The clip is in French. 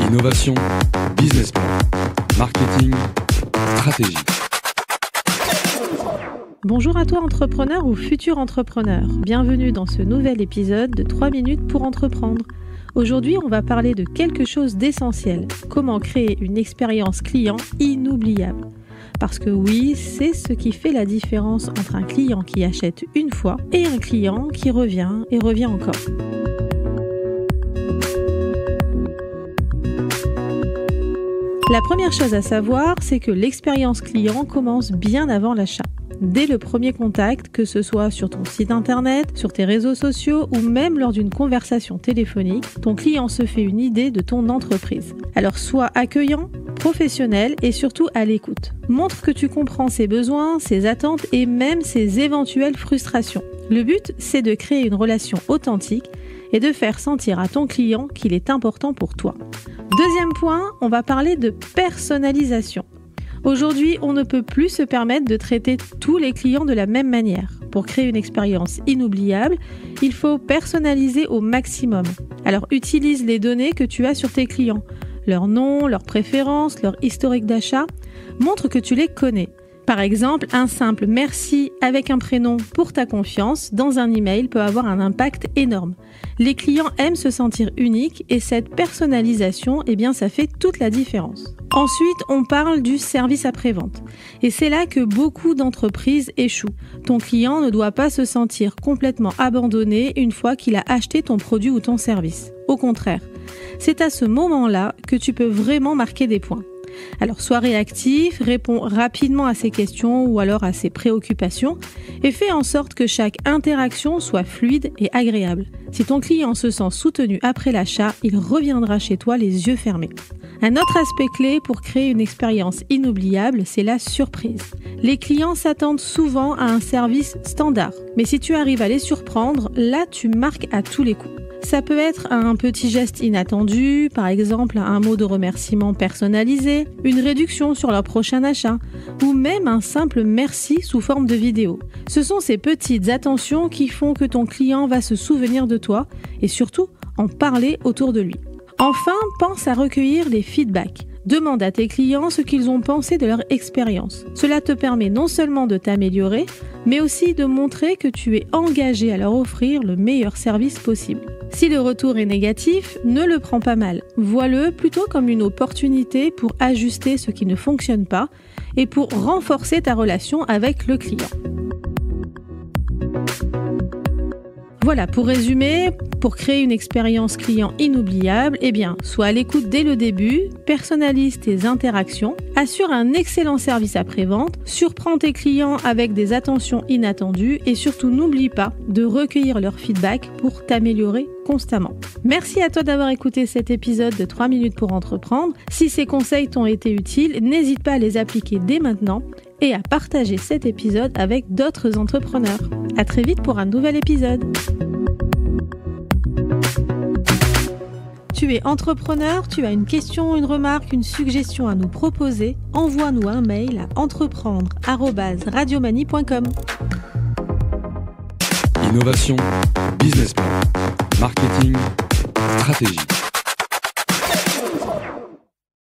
Innovation, business plan, marketing, stratégie. Bonjour à toi entrepreneur ou futur entrepreneur. Bienvenue dans ce nouvel épisode de 3 minutes pour entreprendre. Aujourd'hui, on va parler de quelque chose d'essentiel. Comment créer une expérience client inoubliable. Parce que oui, c'est ce qui fait la différence entre un client qui achète une fois et un client qui revient et revient encore. La première chose à savoir, c'est que l'expérience client commence bien avant l'achat. Dès le premier contact, que ce soit sur ton site internet, sur tes réseaux sociaux ou même lors d'une conversation téléphonique, ton client se fait une idée de ton entreprise. Alors sois accueillant, professionnel et surtout à l'écoute. Montre que tu comprends ses besoins, ses attentes et même ses éventuelles frustrations. Le but, c'est de créer une relation authentique et de faire sentir à ton client qu'il est important pour toi. Deuxième point, on va parler de personnalisation. Aujourd'hui, on ne peut plus se permettre de traiter tous les clients de la même manière. Pour créer une expérience inoubliable, il faut personnaliser au maximum. Alors utilise les données que tu as sur tes clients, leur nom, leurs préférences, leur historique d'achat. Montre que tu les connais. Par exemple, un simple merci avec un prénom pour ta confiance dans un email peut avoir un impact énorme. Les clients aiment se sentir uniques et cette personnalisation, ça fait toute la différence. Ensuite, on parle du service après-vente. Et c'est là que beaucoup d'entreprises échouent. Ton client ne doit pas se sentir complètement abandonné une fois qu'il a acheté ton produit ou ton service. Au contraire, c'est à ce moment-là que tu peux vraiment marquer des points. Alors sois réactif, réponds rapidement à ses questions ou alors à ses préoccupations et fais en sorte que chaque interaction soit fluide et agréable. Si ton client se sent soutenu après l'achat, il reviendra chez toi les yeux fermés. Un autre aspect clé pour créer une expérience inoubliable, c'est la surprise. Les clients s'attendent souvent à un service standard, mais si tu arrives à les surprendre, là tu marques à tous les coups. Ça peut être un petit geste inattendu, par exemple un mot de remerciement personnalisé, une réduction sur leur prochain achat, ou même un simple merci sous forme de vidéo. Ce sont ces petites attentions qui font que ton client va se souvenir de toi et surtout en parler autour de lui. Enfin, pense à recueillir les feedbacks. Demande à tes clients ce qu'ils ont pensé de leur expérience. Cela te permet non seulement de t'améliorer, mais aussi de montrer que tu es engagé à leur offrir le meilleur service possible. Si le retour est négatif, ne le prends pas mal. Vois-le plutôt comme une opportunité pour ajuster ce qui ne fonctionne pas et pour renforcer ta relation avec le client. Voilà, pour résumer, pour créer une expérience client inoubliable, sois à l'écoute dès le début, personnalise tes interactions, assure un excellent service après-vente, surprends tes clients avec des attentions inattendues et surtout n'oublie pas de recueillir leur feedback pour t'améliorer constamment. Merci à toi d'avoir écouté cet épisode de 3 minutes pour entreprendre. Si ces conseils t'ont été utiles, n'hésite pas à les appliquer dès maintenant et à partager cet épisode avec d'autres entrepreneurs. À très vite pour un nouvel épisode. Tu es entrepreneur, tu as une question, une remarque, une suggestion à nous proposer, envoie-nous un mail à entreprendre@radiomanie.com. Innovation, business plan, marketing, stratégie.